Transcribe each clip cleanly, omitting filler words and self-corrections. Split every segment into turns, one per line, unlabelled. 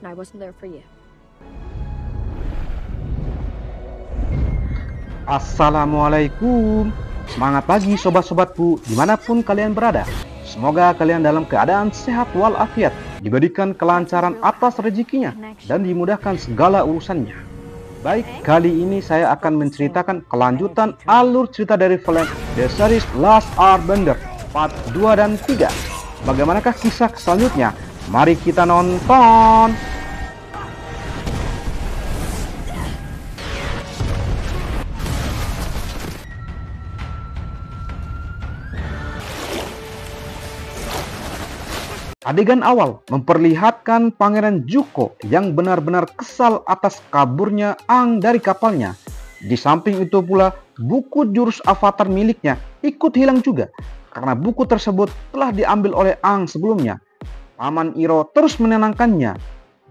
and I wasn't there for you.
Assalamualaikum. Semangat pagi sobat-sobatku dimanapun kalian berada. Semoga kalian dalam keadaan sehat walafiat, diberikan kelancaran atas rezekinya, dan dimudahkan segala urusannya. Baik, kali ini saya akan menceritakan kelanjutan alur cerita dari film The Series Last Airbender Part 2 dan 3. Bagaimanakah kisah selanjutnya? Mari kita nonton! Adegan awal memperlihatkan Pangeran Zuko yang benar-benar kesal atas kaburnya Aang dari kapalnya. Di samping itu pula, buku jurus avatar miliknya ikut hilang juga, karena buku tersebut telah diambil oleh Aang sebelumnya. Paman Iroh terus menenangkannya.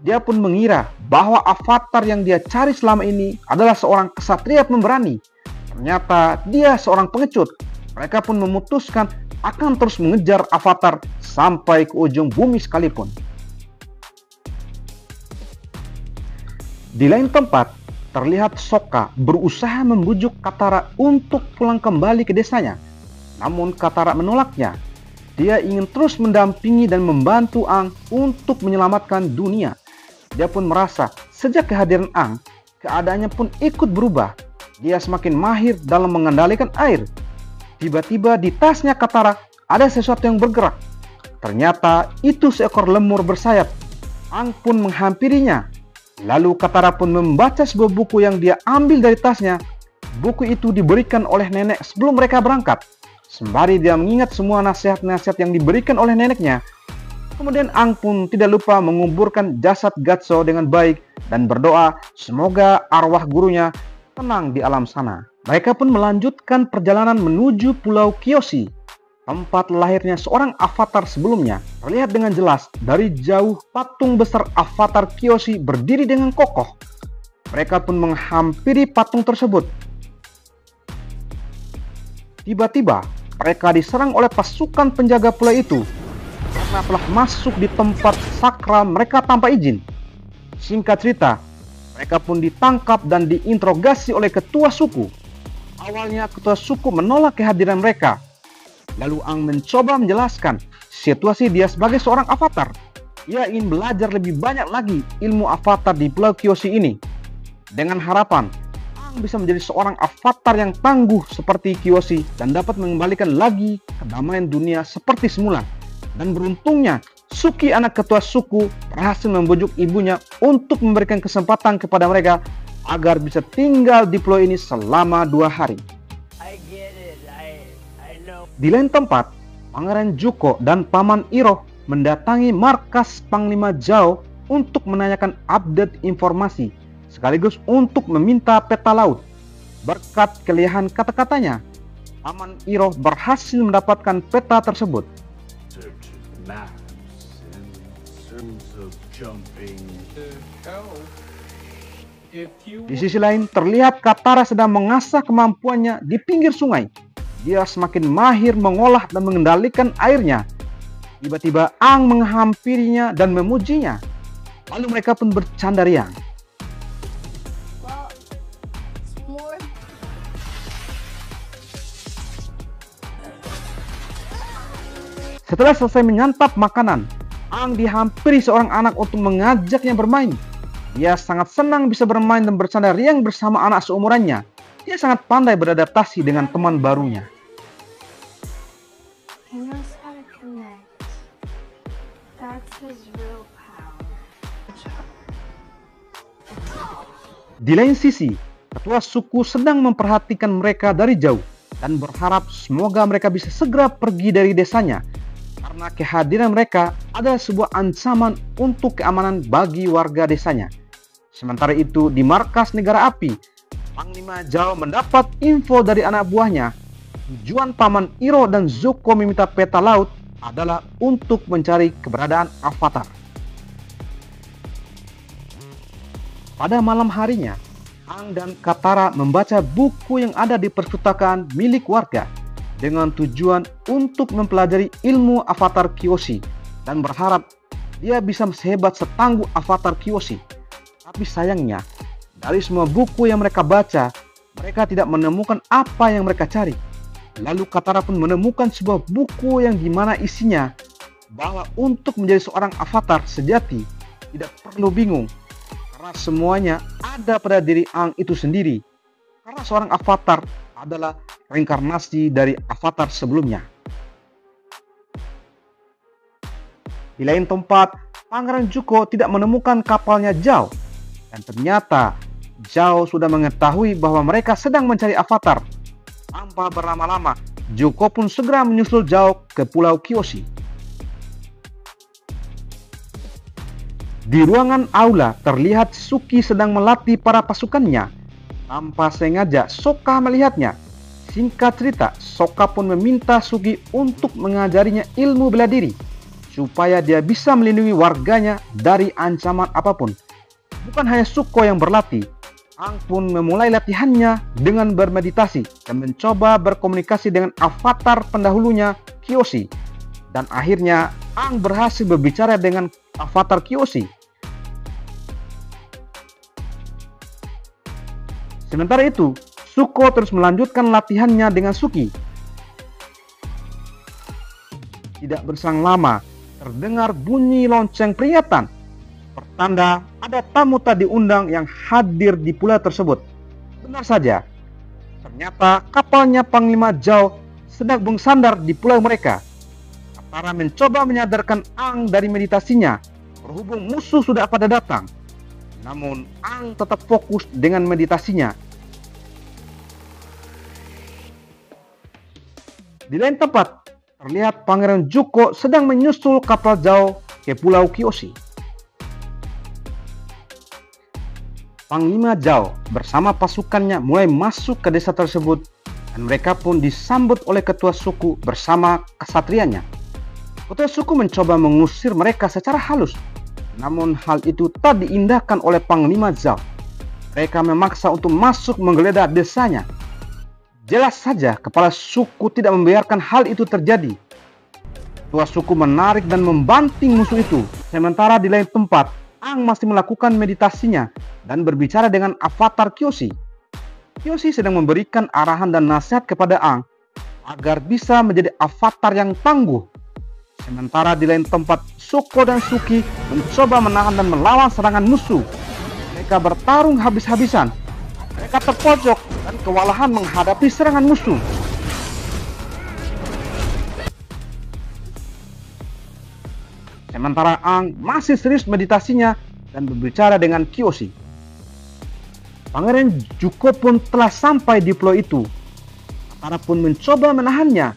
Dia pun mengira bahwa avatar yang dia cari selama ini adalah seorang kesatria pemberani. Ternyata dia seorang pengecut. Mereka pun memutuskan akan terus mengejar avatar sampai ke ujung bumi sekalipun. Di lain tempat, terlihat Sokka berusaha membujuk Katara untuk pulang kembali ke desanya. Namun Katara menolaknya. Dia ingin terus mendampingi dan membantu Aang untuk menyelamatkan dunia. Dia pun merasa sejak kehadiran Aang, keadaannya pun ikut berubah. Dia semakin mahir dalam mengendalikan air. Tiba-tiba di tasnya Katara ada sesuatu yang bergerak. Ternyata itu seekor lemur bersayap. Aang pun menghampirinya. Lalu Katara pun membaca sebuah buku yang dia ambil dari tasnya. Buku itu diberikan oleh nenek sebelum mereka berangkat. Sembari dia mengingat semua nasihat-nasihat yang diberikan oleh neneknya. Kemudian Aang pun tidak lupa menguburkan jasad Gatso dengan baik dan berdoa semoga arwah gurunya tenang di alam sana. Mereka pun melanjutkan perjalanan menuju Pulau Kyoshi, tempat lahirnya seorang avatar sebelumnya. Terlihat dengan jelas dari jauh patung besar avatar Kyoshi berdiri dengan kokoh. Mereka pun menghampiri patung tersebut. Tiba-tiba mereka diserang oleh pasukan penjaga pulau itu karena telah masuk di tempat sakral mereka tanpa izin. Singkat cerita, mereka pun ditangkap dan diinterogasi oleh ketua suku. Awalnya ketua suku menolak kehadiran mereka. Lalu Aang mencoba menjelaskan situasi dia sebagai seorang avatar. Ia ingin belajar lebih banyak lagi ilmu avatar di Pulau Kyoshi ini. Dengan harapan Aang bisa menjadi seorang avatar yang tangguh seperti Kyoshi dan dapat mengembalikan lagi kedamaian dunia seperti semula. Dan beruntungnya Suki, anak ketua suku, berhasil membujuk ibunya untuk memberikan kesempatan kepada mereka agar bisa tinggal di pulau ini selama 2 hari. Di lain tempat, Pangeran Zuko dan Paman Iroh mendatangi markas Panglima Zhao untuk menanyakan update informasi, sekaligus untuk meminta peta laut. Berkat kelihayan kata-katanya, Paman Iroh berhasil mendapatkan peta tersebut. Di sisi lain, terlihat Katara sedang mengasah kemampuannya di pinggir sungai. Dia semakin mahir mengolah dan mengendalikan airnya. Tiba-tiba Aang menghampirinya dan memujinya. Lalu mereka pun bercanda riang. Setelah selesai menyantap makanan, Aang dihampiri seorang anak untuk mengajaknya bermain. Dia sangat senang bisa bermain dan bercanda riang bersama anak seumurannya. Dia sangat pandai beradaptasi dengan teman barunya. Di lain sisi, ketua suku sedang memperhatikan mereka dari jauh dan berharap semoga mereka bisa segera pergi dari desanya. Karena kehadiran mereka adalah sebuah ancaman untuk keamanan bagi warga desanya. Sementara itu, di markas negara api, Panglima Zhao mendapat info dari anak buahnya. Tujuan Paman Iroh dan Zuko meminta peta laut adalah untuk mencari keberadaan avatar. Pada malam harinya, Aang dan Katara membaca buku yang ada di perpustakaan milik warga dengan tujuan untuk mempelajari ilmu avatar Kyoshi dan berharap dia bisa sehebat setangguh avatar Kyoshi. Tapi sayangnya, dari semua buku yang mereka baca, mereka tidak menemukan apa yang mereka cari. Lalu Katara pun menemukan sebuah buku yang dimana isinya bahwa untuk menjadi seorang avatar sejati tidak perlu bingung, karena semuanya ada pada diri Aang itu sendiri. Karena seorang avatar adalah reinkarnasi dari avatar sebelumnya. Di lain tempat, Pangeran Zuko tidak menemukan kapalnya Zhao. Dan ternyata Zhao sudah mengetahui bahwa mereka sedang mencari avatar. Tanpa berlama-lama, Zuko pun segera menyusul Zhao ke Pulau Kyoshi. Di ruangan aula terlihat Suki sedang melatih para pasukannya. Tanpa sengaja Sokka melihatnya. Singkat cerita, Sokka pun meminta Suki untuk mengajarinya ilmu bela diri, supaya dia bisa melindungi warganya dari ancaman apapun. Bukan hanya Zuko yang berlatih, Aang pun memulai latihannya dengan bermeditasi dan mencoba berkomunikasi dengan avatar pendahulunya, Kyoshi. Dan akhirnya Aang berhasil berbicara dengan avatar Kyoshi. Sementara itu, Zuko terus melanjutkan latihannya dengan Suki. Tidak berselang lama, terdengar bunyi lonceng peringatan, pertanda ada tamu tak diundang yang hadir di pulau tersebut. Benar saja, ternyata kapalnya Panglima Zhao sedang bersandar di pulau mereka. Katara mencoba menyadarkan Aang dari meditasinya, berhubung musuh sudah pada datang. Namun Aang tetap fokus dengan meditasinya. Di lain tempat, terlihat Pangeran Zuko sedang menyusul kapal Zhao ke Pulau Kyoshi. Panglima Zhao bersama pasukannya mulai masuk ke desa tersebut dan mereka pun disambut oleh ketua suku bersama kesatrianya. Ketua suku mencoba mengusir mereka secara halus, namun hal itu tak diindahkan oleh Panglima Zhao. Mereka memaksa untuk masuk menggeledah desanya. Jelas saja kepala suku tidak membiarkan hal itu terjadi. Ketua suku menarik dan membanting musuh itu. Sementara di lain tempat, Aang masih melakukan meditasinya dan berbicara dengan avatar Kyoshi. Kyoshi sedang memberikan arahan dan nasihat kepada Aang agar bisa menjadi avatar yang tangguh. Sementara di lain tempat, Zuko dan Suki mencoba menahan dan melawan serangan musuh. Mereka bertarung habis-habisan. Mereka terpojok dan kewalahan menghadapi serangan musuh. Sementara Aang masih serius meditasinya dan berbicara dengan Kyoshi. Pangeran Zuko pun telah sampai di pulau itu. Katara pun mencoba menahannya.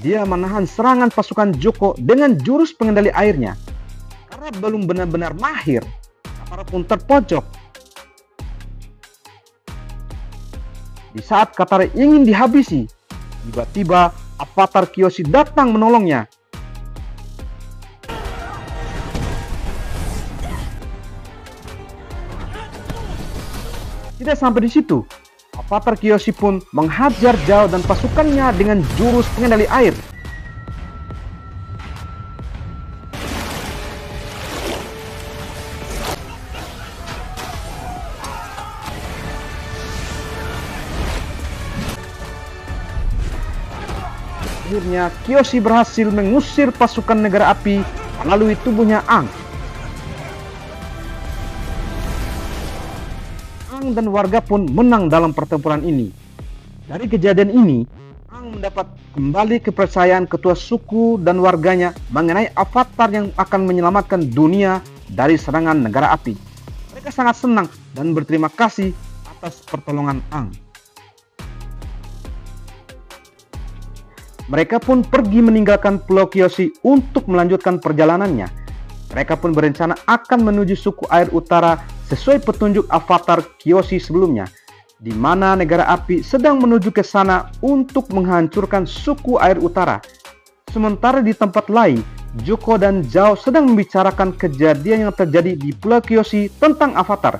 Dia menahan serangan pasukan Zuko dengan jurus pengendali airnya. Karena belum benar-benar mahir, Katara pun terpojok. Di saat Katara ingin dihabisi, tiba-tiba avatar Kyoshi datang menolongnya. Tidak sampai di situ, avatar Kyoshi pun menghajar Zhao dan pasukannya dengan jurus pengendali air. Akhirnya Kyoshi berhasil mengusir pasukan negara api melalui tubuhnya Aang. Aang dan warga pun menang dalam pertempuran ini. Dari kejadian ini, Aang mendapat kembali kepercayaan ketua suku dan warganya mengenai avatar yang akan menyelamatkan dunia dari serangan negara api. Mereka sangat senang dan berterima kasih atas pertolongan Aang. Mereka pun pergi meninggalkan Pulau Kyoshi untuk melanjutkan perjalanannya. Mereka pun berencana akan menuju suku air utara sesuai petunjuk avatar Kyoshi sebelumnya, di mana negara api sedang menuju ke sana untuk menghancurkan suku air utara. Sementara di tempat lain, Zuko dan Zhao sedang membicarakan kejadian yang terjadi di Pulau Kyoshi tentang avatar.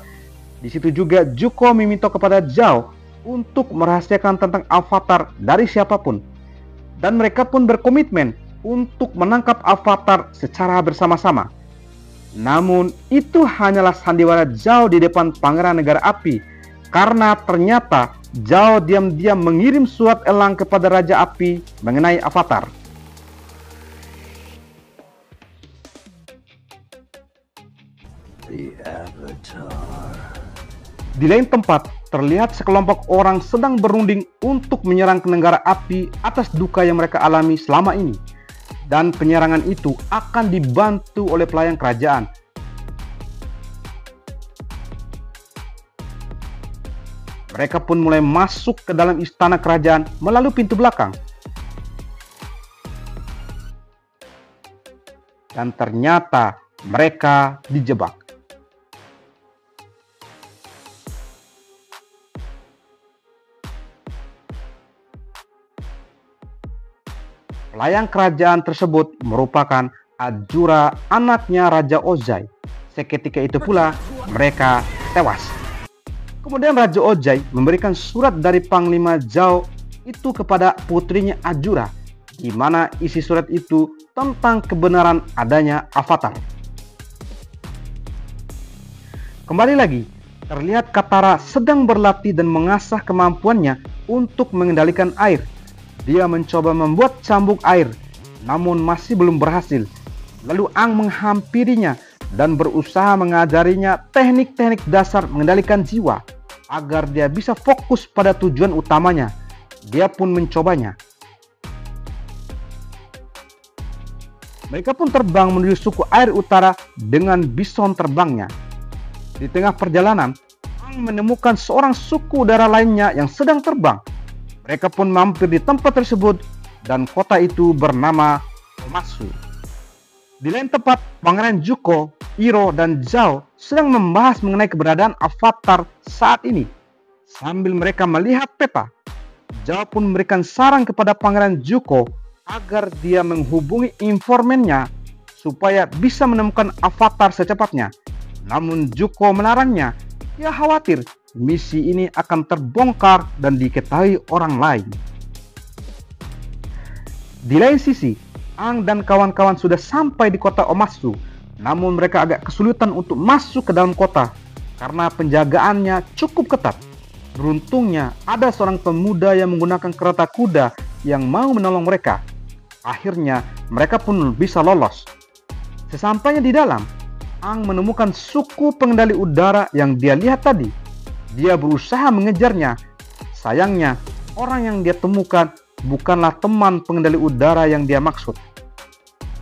Di situ juga Zuko meminta kepada Zhao untuk merahasiakan tentang avatar dari siapapun. Dan mereka pun berkomitmen untuk menangkap avatar secara bersama-sama. Namun itu hanyalah sandiwara Zhao di depan Pangeran Negara Api, karena ternyata Zhao diam-diam mengirim surat elang kepada Raja Api mengenai Avatar. Di lain tempat, terlihat sekelompok orang sedang berunding untuk menyerang ke negara api atas duka yang mereka alami selama ini. Dan penyerangan itu akan dibantu oleh pelayan kerajaan. Mereka pun mulai masuk ke dalam istana kerajaan melalui pintu belakang. Dan ternyata mereka dijebak. Pelayan kerajaan tersebut merupakan Azura, anaknya Raja Ozai. Seketika itu pula mereka tewas. Kemudian Raja Ozai memberikan surat dari Panglima Zhao itu kepada putrinya Azura, di mana isi surat itu tentang kebenaran adanya Avatar. Kembali lagi, terlihat Katara sedang berlatih dan mengasah kemampuannya untuk mengendalikan air. Dia mencoba membuat cambuk air, namun masih belum berhasil. Lalu Aang menghampirinya dan berusaha mengajarinya teknik-teknik dasar mengendalikan jiwa, agar dia bisa fokus pada tujuan utamanya. Dia pun mencobanya. Mereka pun terbang menuju suku air utara dengan bison terbangnya. Di tengah perjalanan, Aang menemukan seorang suku udara lainnya yang sedang terbang. Mereka pun mampir di tempat tersebut dan kota itu bernama Omatsu. Di lain tempat, Pangeran Zuko, Iroh, dan Zhao sedang membahas mengenai keberadaan Avatar saat ini. Sambil mereka melihat peta, Zhao pun memberikan saran kepada Pangeran Zuko agar dia menghubungi informannya supaya bisa menemukan Avatar secepatnya. Namun Zuko melarangnya. Dia khawatir misi ini akan terbongkar dan diketahui orang lain. Di lain sisi, Aang dan kawan-kawan sudah sampai di kota Omatsu, namun mereka agak kesulitan untuk masuk ke dalam kota karena penjagaannya cukup ketat. Beruntungnya ada seorang pemuda yang menggunakan kereta kuda yang mau menolong mereka. Akhirnya mereka pun bisa lolos. Sesampainya di dalam, Aang menemukan suku pengendali udara yang dia lihat tadi. Dia berusaha mengejarnya. Sayangnya, orang yang dia temukan bukanlah teman pengendali udara yang dia maksud.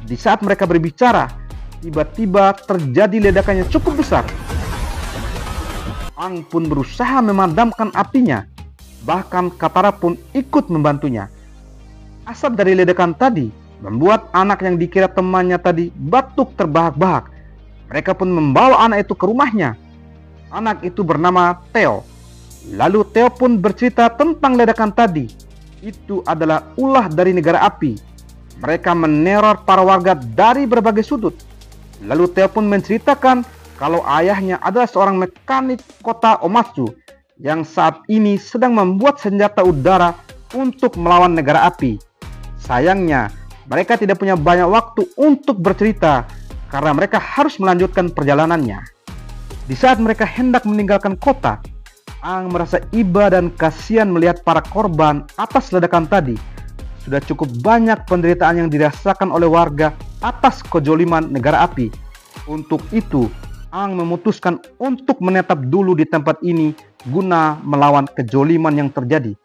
Di saat mereka berbicara, tiba-tiba terjadi ledakan yang cukup besar. Aang pun berusaha memadamkan apinya. Bahkan Katara pun ikut membantunya. Asap dari ledakan tadi membuat anak yang dikira temannya tadi batuk terbahak-bahak. Mereka pun membawa anak itu ke rumahnya. Anak itu bernama Theo. Lalu Theo pun bercerita tentang ledakan tadi. Itu adalah ulah dari negara api. Mereka meneror para warga dari berbagai sudut. Lalu Theo pun menceritakan kalau ayahnya adalah seorang mekanik kota Omatsu yang saat ini sedang membuat senjata udara untuk melawan negara api. Sayangnya, mereka tidak punya banyak waktu untuk bercerita karena mereka harus melanjutkan perjalanannya. Di saat mereka hendak meninggalkan kota, Aang merasa iba dan kasihan melihat para korban atas ledakan tadi. Sudah cukup banyak penderitaan yang dirasakan oleh warga atas kejoliman negara api. Untuk itu, Aang memutuskan untuk menetap dulu di tempat ini guna melawan kejoliman yang terjadi.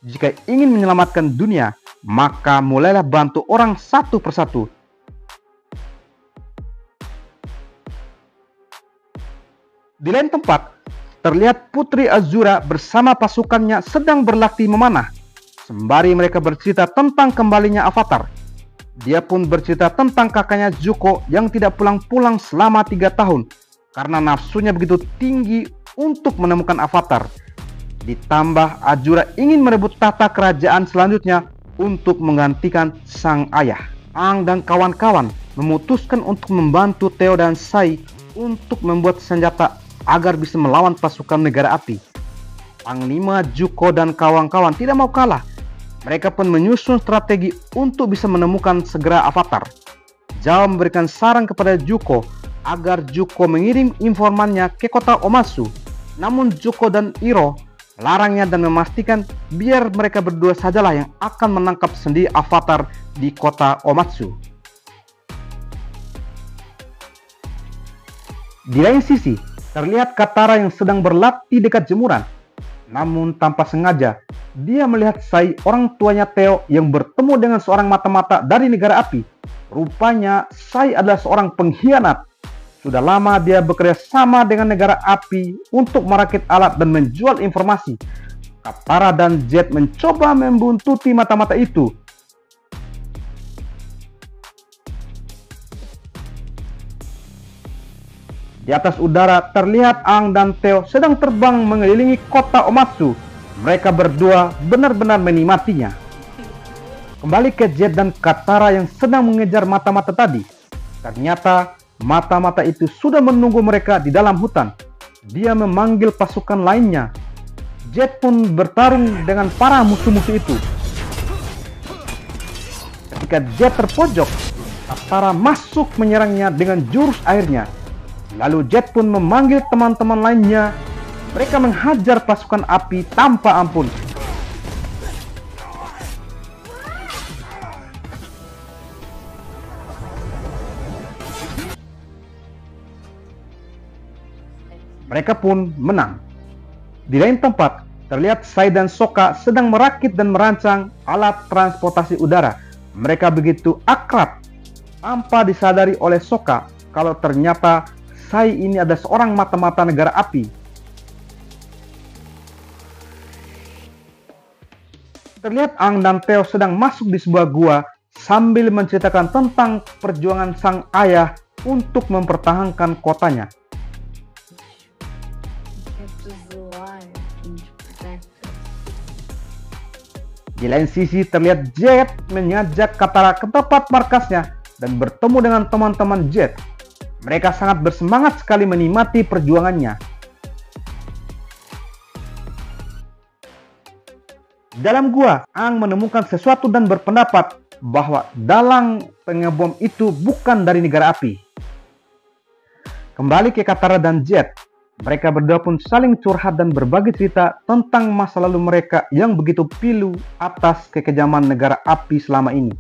Jika ingin menyelamatkan dunia, maka mulailah bantu orang satu persatu. Di lain tempat, terlihat Putri Azura bersama pasukannya sedang berlatih memanah. Sembari mereka bercerita tentang kembalinya Avatar. Dia pun bercerita tentang kakaknya Zuko yang tidak pulang-pulang selama 3 tahun karena nafsunya begitu tinggi untuk menemukan Avatar. Ditambah Azura ingin merebut tahta kerajaan selanjutnya untuk menggantikan sang ayah. Aang dan kawan-kawan memutuskan untuk membantu Theo dan Sai untuk membuat senjata agar bisa melawan pasukan negara api. Panglima Zuko dan kawan-kawan tidak mau kalah. Mereka pun menyusun strategi untuk bisa menemukan segera Avatar. Zhao memberikan saran kepada Zuko agar Juko mengirim informannya ke kota Omatsu. Namun Juko dan Iro melarangnya dan memastikan biar mereka berdua sajalah yang akan menangkap sendiri avatar di kota Omatsu. Di lain sisi, terlihat Katara yang sedang berlatih dekat jemuran. Namun tanpa sengaja, dia melihat Sai, orang tuanya Theo, yang bertemu dengan seorang mata-mata dari negara api. Rupanya Sai adalah seorang pengkhianat. Sudah lama dia bekerja sama dengan negara api untuk merakit alat dan menjual informasi. Katara dan Jet mencoba membuntuti mata-mata itu. Di atas udara terlihat Aang dan Theo sedang terbang mengelilingi kota Omatsu. Mereka berdua benar-benar menikmatinya. Kembali ke Jet dan Katara yang sedang mengejar mata-mata tadi. Ternyata mata-mata itu sudah menunggu mereka di dalam hutan. Dia memanggil pasukan lainnya. Jet pun bertarung dengan para musuh-musuh itu. Ketika Jet terpojok, Katara masuk menyerangnya dengan jurus airnya. Lalu Jet pun memanggil teman-teman lainnya. Mereka menghajar pasukan api tanpa ampun. Mereka pun menang. Di lain tempat, terlihat Sai dan Sokka sedang merakit dan merancang alat transportasi udara. Mereka begitu akrab tanpa disadari oleh Sokka kalau ternyata Sai ini ada seorang mata-mata negara api. Terlihat Aang dan Theo sedang masuk di sebuah gua sambil menceritakan tentang perjuangan sang ayah untuk mempertahankan kotanya. Di lain sisi terlihat Jet mengajak Katara ke tempat markasnya dan bertemu dengan teman-teman Jet. Mereka sangat bersemangat sekali menikmati perjuangannya. Dalam gua, Aang menemukan sesuatu dan berpendapat bahwa dalang pengebom itu bukan dari negara api. Kembali ke Katara dan Jet, mereka berdua pun saling curhat dan berbagi cerita tentang masa lalu mereka yang begitu pilu atas kekejaman negara api selama ini.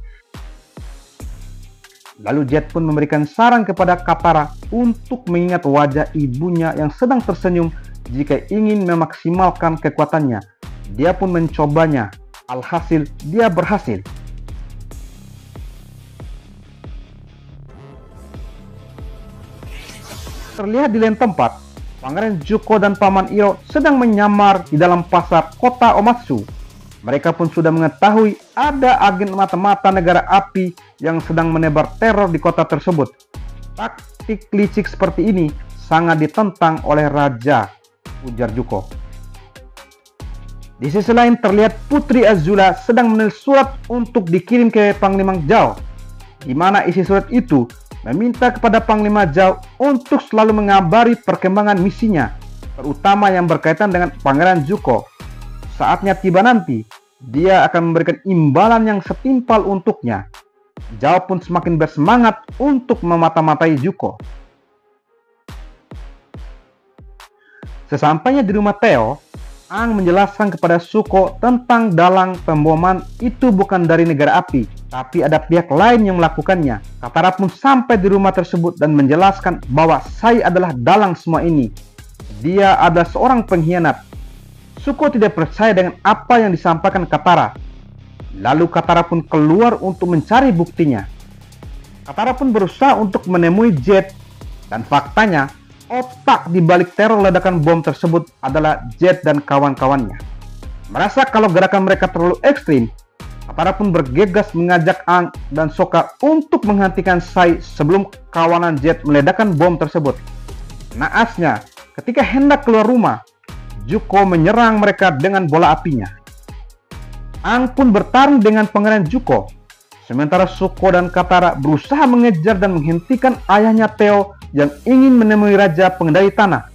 Lalu Jet pun memberikan saran kepada Katara untuk mengingat wajah ibunya yang sedang tersenyum jika ingin memaksimalkan kekuatannya. Dia pun mencobanya. Alhasil, dia berhasil. Terlihat di lain tempat, Pangeran Zuko dan Paman Iro sedang menyamar di dalam pasar kota Omatsu. Mereka pun sudah mengetahui ada agen mata-mata negara api yang sedang menebar teror di kota tersebut. Taktik licik seperti ini sangat ditentang oleh Raja, ujar Zuko. Di sisi lain terlihat Putri Azula sedang menulis surat untuk dikirim ke Panglima Zhao, di mana isi surat itu meminta kepada Panglima Zhao untuk selalu mengabari perkembangan misinya, terutama yang berkaitan dengan Pangeran Zuko. Saatnya tiba nanti, dia akan memberikan imbalan yang setimpal untuknya. Zhao pun semakin bersemangat untuk memata-matai Zuko. Sesampainya di rumah Theo, Aang menjelaskan kepada Zuko tentang dalang pemboman itu bukan dari negara api, tapi ada pihak lain yang melakukannya. Katara pun sampai di rumah tersebut dan menjelaskan bahwa Sai adalah dalang semua ini. Dia adalah seorang pengkhianat. Zuko tidak percaya dengan apa yang disampaikan Katara. Lalu Katara pun keluar untuk mencari buktinya. Katara pun berusaha untuk menemui Jet, dan faktanya otak di balik teror ledakan bom tersebut adalah Jet dan kawan-kawannya. Merasa kalau gerakan mereka terlalu ekstrim, Katara pun bergegas mengajak Aang dan Sokka untuk menghentikan Sai sebelum kawanan Jet meledakkan bom tersebut. Naasnya, ketika hendak keluar rumah, Zuko menyerang mereka dengan bola apinya. Aang pun bertarung dengan Pangeran Zuko, sementara Zuko dan Katara berusaha mengejar dan menghentikan ayahnya Theo yang ingin menemui Raja Pengendali Tanah.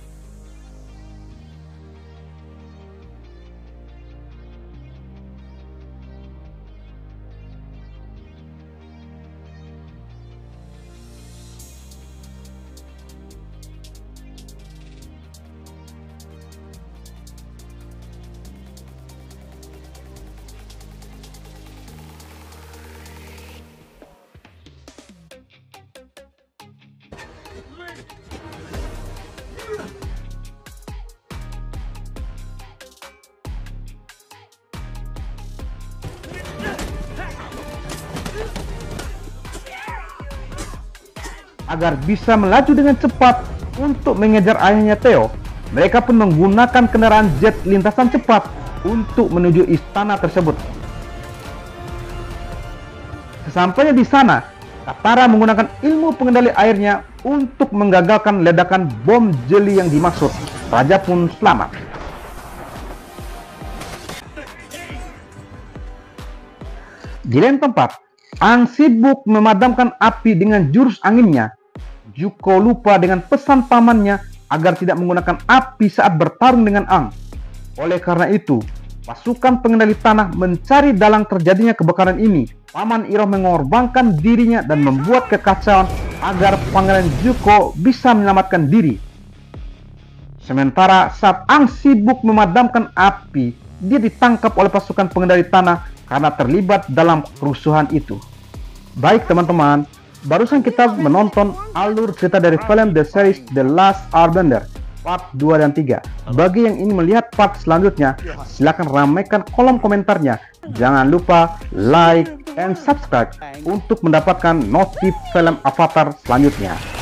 Agar bisa melaju dengan cepat untuk mengejar ayahnya Theo, mereka pun menggunakan kendaraan jet lintasan cepat untuk menuju istana tersebut. Sesampainya di sana, Katara menggunakan ilmu pengendali airnya untuk menggagalkan ledakan bom jeli yang dimaksud. Raja pun selamat. Di lain tempat, Aang sibuk memadamkan api dengan jurus anginnya. Zuko lupa dengan pesan pamannya agar tidak menggunakan api saat bertarung dengan Aang. Oleh karena itu, pasukan pengendali tanah mencari dalang terjadinya kebakaran ini. Paman Iroh mengorbankan dirinya dan membuat kekacauan agar Pangeran Zuko bisa menyelamatkan diri. Sementara saat Aang sibuk memadamkan api, dia ditangkap oleh pasukan pengendali tanah karena terlibat dalam kerusuhan itu. Baik teman-teman, barusan kita menonton alur cerita dari film The Series The Last Airbender part 2 dan 3. Bagi yang ingin melihat part selanjutnya, silahkan ramaikan kolom komentarnya. Jangan lupa like and subscribe untuk mendapatkan notif film Avatar selanjutnya.